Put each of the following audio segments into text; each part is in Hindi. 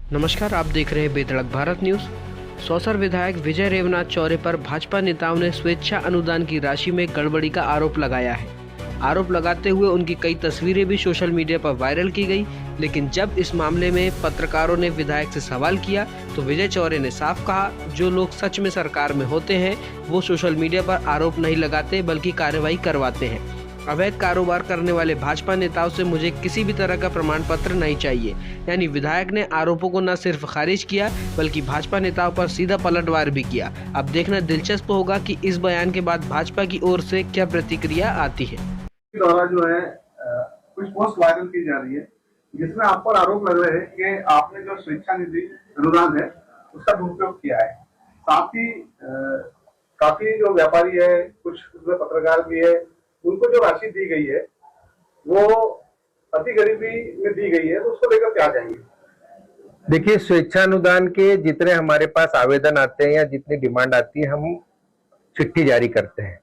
नमस्कार, आप देख रहे हैं बेधड़क भारत न्यूज। सौसर विधायक विजय रेवनाथ चौरे पर भाजपा नेताओं ने स्वेच्छा अनुदान की राशि में गड़बड़ी का आरोप लगाया है। आरोप लगाते हुए उनकी कई तस्वीरें भी सोशल मीडिया पर वायरल की गई। लेकिन जब इस मामले में पत्रकारों ने विधायक से सवाल किया तो विजय चौरे ने साफ कहा, जो लोग सच में सरकार में होते हैं वो सोशल मीडिया पर आरोप नहीं लगाते बल्कि कार्रवाई करवाते हैं। अवैध कारोबार करने वाले भाजपा नेताओं से मुझे किसी भी तरह का प्रमाण पत्र नहीं चाहिए। यानी विधायक ने आरोपों को न सिर्फ खारिज किया बल्कि भाजपा नेताओं पर सीधा पलटवार भी किया। अब देखना दिलचस्प होगा कि इस बयान के बाद भाजपा की ओर से क्या प्रतिक्रिया आती है। द्वारा जो है कुछ पोस्ट वायरल की जा रही है जिसमें आप पर आरोप लग रहे हैं कि आपने जो स्वेच्छा निधि अनुदान है उसका दुरुपयोग किया है। साथ ही काफी जो व्यापारी है, कुछ उसमें पत्रकार भी है, उनको जो राशि दी गई है वो अति गरीबी में दी गई है, तो उसको लेकर क्या चाहिए? देखिए, स्वेच्छा अनुदान के जितने हमारे पास आवेदन आते हैं या जितनी डिमांड आती है, हम चिट्ठी जारी करते हैं।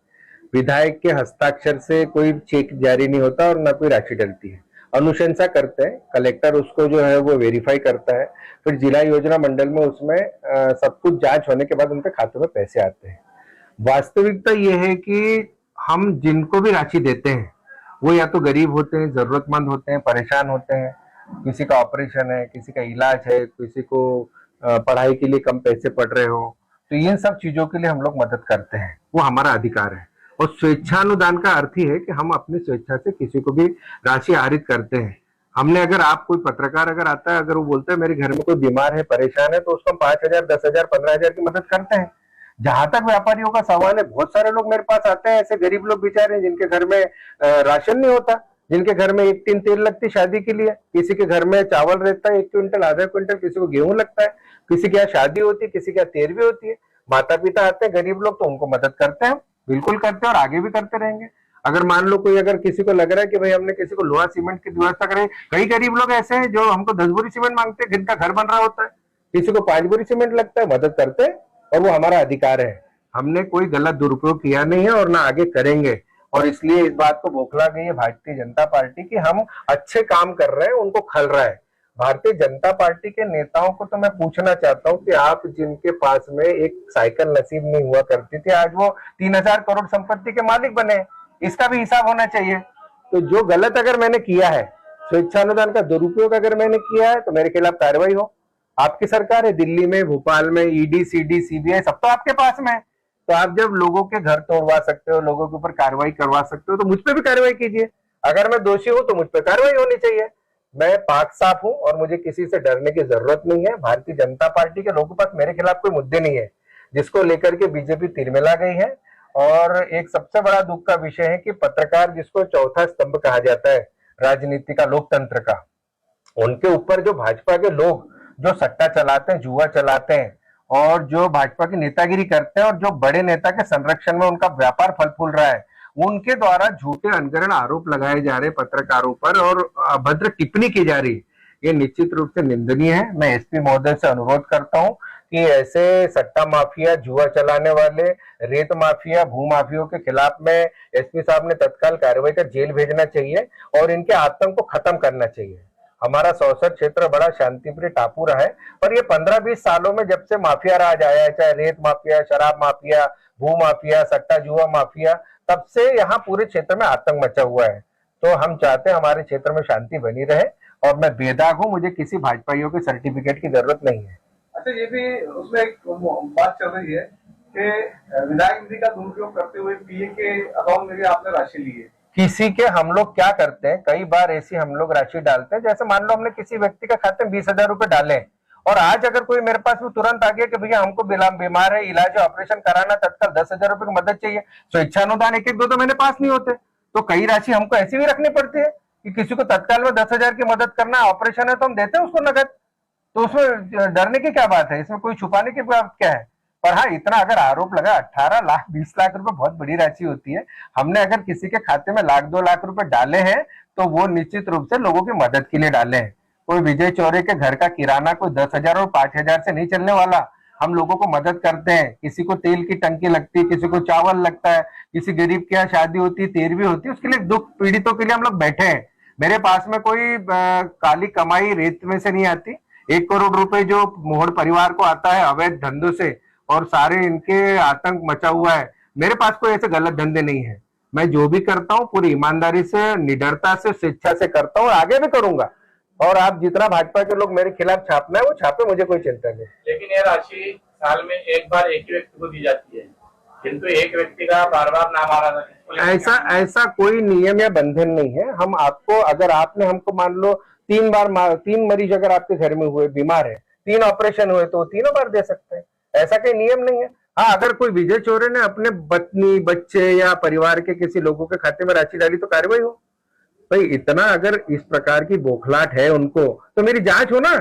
विधायक के हस्ताक्षर से कोई चेक जारी नहीं होता और ना कोई राशि डलती है। अनुशंसा करते हैं, कलेक्टर उसको जो है वो वेरीफाई करता है, फिर जिला योजना मंडल में उसमें सब कुछ जांच होने के बाद उनके खाते में पैसे आते हैं। वास्तविकता ये है कि हम जिनको भी राशि देते हैं वो या तो गरीब होते हैं, जरूरतमंद होते हैं, परेशान होते हैं, किसी का ऑपरेशन है, किसी का इलाज है, किसी को पढ़ाई के लिए कम पैसे पड़ रहे हो, तो इन सब चीजों के लिए हम लोग मदद करते हैं, वो हमारा अधिकार है। और स्वेच्छानुदान का अर्थ ही है कि हम अपनी स्वेच्छा से किसी को भी राशि आहरित करते हैं। हमने अगर आप कोई पत्रकार अगर आता है, अगर वो बोलता है मेरे घर में कोई बीमार है, परेशान है, तो उसको हम 5,000, 10,000, 15,000 की मदद करते हैं। जहां तक व्यापारियों का सवाल है, बहुत सारे लोग मेरे पास आते हैं, ऐसे गरीब लोग बेचारे जिनके घर में राशन नहीं होता, जिनके घर में 1 टिन तेल लगती शादी के लिए, किसी के घर में चावल रहता है 1 क्विंटल, आधा क्विंटल, किसी को गेहूं लगता है, किसी के यहाँ शादी होती है, किसी के यहाँ तेरहवीं होती है। माता पिता आते हैं गरीब लोग, तो उनको मदद करते हैं, बिल्कुल करते हैं और आगे भी करते रहेंगे। अगर मान लो कोई अगर किसी को लग रहा है कि भाई हमने किसी को लोहा सीमेंट की व्यवस्था करें, कई गरीब लोग ऐसे हैं जो हमको 10 बोरी सीमेंट मांगते हैं, जिनका घर बन रहा होता है, किसी को 5 बोरी सीमेंट लगता है, मदद करते हैं और वो हमारा अधिकार है। हमने कोई गलत दुरुपयोग किया नहीं है और ना आगे करेंगे। और इसलिए इस बात को बौखला गई है भारतीय जनता पार्टी की हम अच्छे काम कर रहे हैं, उनको खल रहा है। भारतीय जनता पार्टी के नेताओं को तो मैं पूछना चाहता हूं कि आप जिनके पास में एक साइकिल नसीब नहीं हुआ करती थी, आज वो 3,000 करोड़ संपत्ति के मालिक बने, इसका भी हिसाब होना चाहिए। तो जो गलत अगर मैंने किया है, स्वेच्छानुदान का दुरुपयोग अगर मैंने किया है, तो मेरे खिलाफ कार्रवाई हो। आपकी सरकार है दिल्ली में, भोपाल में, ईडी, सीडी, सीबीआई सब तो आपके पास में है। तो आप जब लोगों के घर तोड़वा सकते हो, लोगों के ऊपर कार्रवाई करवा सकते हो, तो मुझ पे भी कार्रवाई कीजिए। अगर मैं दोषी हूं तो मुझ पे कार्रवाई होनी चाहिए। मैं पाक साफ हूं और मुझे किसी से डरने की जरूरत नहीं है। भारतीय जनता पार्टी के लोगों के पास मेरे खिलाफ कोई मुद्दे नहीं है जिसको लेकर के बीजेपी तिरमिला गई है। और एक सबसे बड़ा दुख का विषय है कि पत्रकार, जिसको चौथा स्तंभ कहा जाता है राजनीति का, लोकतंत्र का, उनके ऊपर जो भाजपा के लोग जो सट्टा चलाते हैं, जुआ चलाते हैं और जो भाजपा की नेतागिरी करते हैं और जो बड़े नेता के संरक्षण में उनका व्यापार फल फूल रहा है, उनके द्वारा झूठे अनगढ़ आरोप लगाए जा रहे पत्रकारों पर और अभद्र टिप्पणी की जा रही है, ये निश्चित रूप से निंदनीय है। मैं एसपी महोदय से अनुरोध करता हूं कि ऐसे सट्टा माफिया, जुआ चलाने वाले, रेत माफिया, भू माफियों के खिलाफ में एसपी साहब ने तत्काल कार्रवाई कर जेल भेजना चाहिए और इनके आतंक को खत्म करना चाहिए। हमारा सौसर क्षेत्र बड़ा शांतिप्रिय टापू रहा है, पर ये 15-20 सालों में जब से माफिया राज आया है, चाहे रेत माफिया, शराब माफिया, भू माफिया, सट्टा जुआ माफिया, तब से यहाँ पूरे क्षेत्र में आतंक मचा हुआ है। तो हम चाहते हैं हमारे क्षेत्र में शांति बनी रहे और मैं बेदाग हूँ, मुझे किसी भाजपाइयों के सर्टिफिकेट की जरूरत नहीं है। अच्छा, ये भी उसमें एक बात चल रही है कि विधायक निधि का दुरुपयोग करते हुए पीए के अकाउंट में भी आपने राशि ली है। किसी के हम लोग क्या करते हैं, कई बार ऐसी हम लोग राशि डालते हैं, जैसे मान लो हमने किसी व्यक्ति के खाते में 20,000 रुपए डाले और आज अगर कोई मेरे पास वो तुरंत आ गया कि भैया हमको बीमार है, इलाज ऑपरेशन कराना, तत्काल 10,000 रुपए की मदद चाहिए, तो इच्छानुदान एक एक दो मेरे पास नहीं होते, तो कई राशि हमको ऐसी भी रखनी पड़ती है कि किसी को तत्काल में 10,000 की मदद करना, ऑपरेशन है तो हम देते हैं उसको नगद। तो उसमें डरने की क्या बात है, इसमें कोई छुपाने की बात क्या है? पर हाँ, इतना अगर आरोप लगा, 18 लाख 20 लाख रुपए बहुत बड़ी राशि होती है। हमने अगर किसी के खाते में 1-2 लाख रुपए डाले हैं तो वो निश्चित रूप से लोगों की मदद के लिए डाले हैं। कोई विजय चौरे के घर का किराना कोई 10,000 और 5,000 से नहीं चलने वाला। हम लोगों को मदद करते हैं, किसी को तेल की टंकी लगती है, किसी को चावल लगता है, किसी गरीब के यहाँ शादी होती है, तेरहवीं होती है, उसके लिए दुख पीड़ितों के लिए हम लोग बैठे हैं। मेरे पास में कोई काली कमाई रेत में से नहीं आती। 1 करोड़ रुपए जो मोहड़ परिवार को आता है अवैध धंधों से, और सारे इनके आतंक मचा हुआ है। मेरे पास कोई ऐसे गलत धंधे नहीं है। मैं जो भी करता हूँ पूरी ईमानदारी से, निडरता से, स्वेच्छा से करता हूँ और आगे भी करूंगा। और आप जितना भाजपा के लोग मेरे खिलाफ छापना है वो छापे, मुझे कोई चिंता नहीं। लेकिन ये राशि साल में एक बार एक ही व्यक्ति को दी जाती है, किंतु एक व्यक्ति का बार बार नाम आ रहा था। ऐसा कोई नियम या बंधन नहीं है। हम आपको, अगर आपने हमको मान लो 3 मरीज अगर आपके घर में हुए, बीमार है, 3 ऑपरेशन हुए, तो 3 बार दे सकते हैं। ऐसा कोई नियम नहीं है। हाँ, अगर कोई विजय चौरे ने अपने पत्नी, बच्चे या परिवार के किसी लोगों के खाते में राशि डाली तो कार्रवाई हो। भाई इतना अगर इस प्रकार की बौखलाहट है उनको, तो मेरी जांच हो ना,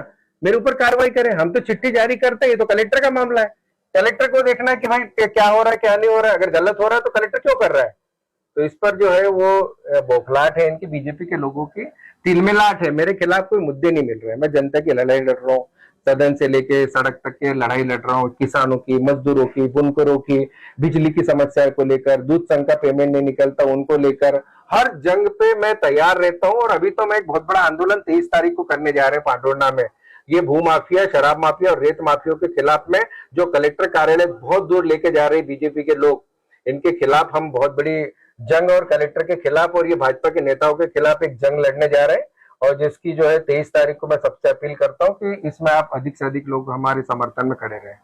मेरे ऊपर कार्रवाई करें। हम तो चिट्ठी जारी करते हैं, ये तो कलेक्टर का मामला है। कलेक्टर को देखना है कि भाई क्या हो रहा है, क्या नहीं हो रहा है। अगर गलत हो रहा है तो कलेक्टर क्यों कर रहा है? तो इस पर जो है वो बौखलाहट है इनकी, बीजेपी के लोगों की तिलमिलाट है। मेरे खिलाफ कोई मुद्दे नहीं मिल रहे। मैं जनता की लड़ाई लड़ रहा हूँ, सदन से लेके सड़क तक के लड़ाई लड़ रहा हूँ, किसानों की, मजदूरों की, बुनकरों की, बिजली की समस्या को लेकर, दूध संघ का पेमेंट नहीं निकलता उनको लेकर, हर जंग पे मैं तैयार रहता हूँ। और अभी तो मैं एक बहुत बड़ा आंदोलन 23 तारीख को करने जा रहे हैं पांडुरना में। ये भू माफिया, शराब माफिया और रेत माफियों के खिलाफ में, जो कलेक्टर कार्यालय बहुत दूर लेके जा रहे हैं बीजेपी के लोग, इनके खिलाफ हम बहुत बड़ी जंग, और कलेक्टर के खिलाफ और ये भाजपा के नेताओं के खिलाफ एक जंग लड़ने जा रहे हैं। और जिसकी जो है 23 तारीख को मैं सबसे अपील करता हूँ कि इसमें आप अधिक से अधिक लोग हमारे समर्थन में खड़े रहें।